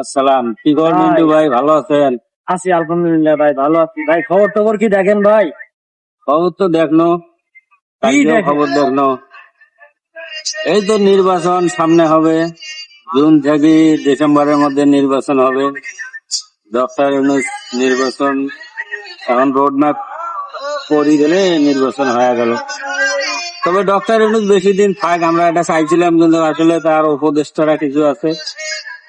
আসসালাম, কি খবর ভাই মিন্টু ভাই, ভালো আছেন? আছি আলহামদুলিল্লাহ ভাই, ভালো আছি ভাই। খবর টবর কি দেখেন ভাই? খবর তো দেখনো, কালকেও দেখেন? খবর দেখনো। এই তো নির্বাচন সামনে হবে, জুন থেকে ডিসেম্বরের মধ্যে নির্বাচন হবে। ডক্টর ইউনূস নির্বাচন এখন রোড ম্যাপ করে দিলে নির্বাচন হয়ে গেল। তবে ডক্টর ইউনূস বেশি দিন থাক আমরা এটা চাইছিলাম, কিন্তু আসলে তার উপদেষ্টারা কিছু আছে,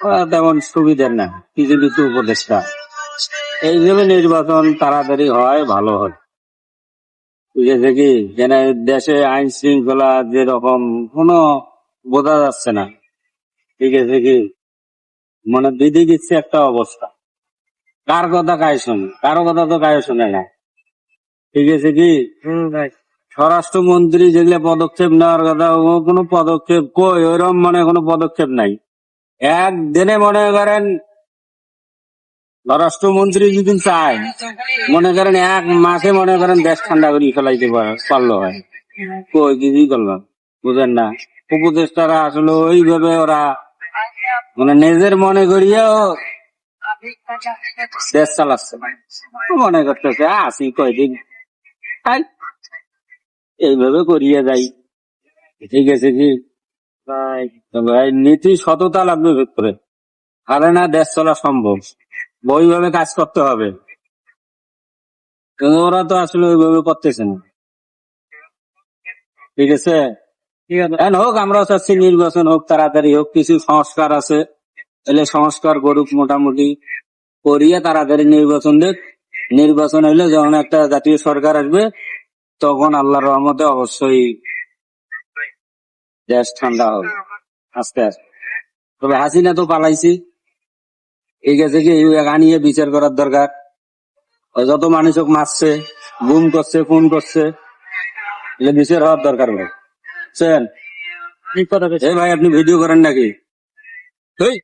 ওরা তেমন সুবিধার না, কিছু কিছু উপদেষ্টা। এই হিসেবে নির্বাচন তাড়াতাড়ি হয় ভালো হয়, বুঝেছে কি? যেন দেশে আইন শৃঙ্খলা যেরকম কোনো বোঝা যাচ্ছে না, ঠিক আছে কি? মানে বিধি দিচ্ছে একটা অবস্থা, কার কথা কায় শোনে, কারো কথা তো কায় শোনে না, ঠিক আছে কি? ভাই স্বরাষ্ট্রমন্ত্রী যেগুলো পদক্ষেপ নেওয়ার কথা, ও কোনো পদক্ষেপ কই, ওইরকম মানে কোনো পদক্ষেপ নাই। একদিনে মনে করেন স্বরাষ্ট্রমন্ত্রী যদি চায়, মনে করেন এক মাসে মনে করেন দেশ ঠান্ডা করে ফেলাইতে পারলো হয়, কই কিছুই করলাম, বুঝেন না? উপদেষ্টারা আসলে ওইভাবে ওরা মানে নিজের মনে করিয়েও দেশ চালাচ্ছে, মনে করতেছে আসি কয়দিন আই, এইভাবে করিয়ে যাই, ঠিক আছে কি? ভাই তো ভাই নীতি সততা লাগবে ভেতরে, তাহলে না দেশ চলা সম্ভব। ওইভাবে কাজ করতে হবে, কিন্তু ওরা তো আসলে ওইভাবে করতেছে না, ঠিক আছে? ঠিক আছে। এখন হোক, আমরাও চাচ্ছি নির্বাচন হোক, তাড়াতাড়ি হোক, কিছু সংস্কার আছে, এলে সংস্কার করুক মোটামুটি, করিয়ে তাড়াতাড়ি নির্বাচন দেখ। নির্বাচন হইলে যখন একটা জাতীয় সরকার আসবে, তখন আল্লাহর রহমতে অবশ্যই দেশ ঠান্ডা হবে আস্তে আস্তে। তবে হাসিনা তো পালাইছি, এই গেছে কি আনিয়ে বিচার করার দরকার। ওই যত মানুষক মারছে, গুম করছে, খুন করছে, এগুলো বিচার হওয়ার দরকার ভাই, বুঝছেন? ঠিক কথা বলছেন। এই ভাই আপনি ভিডিও করেন নাকি? এই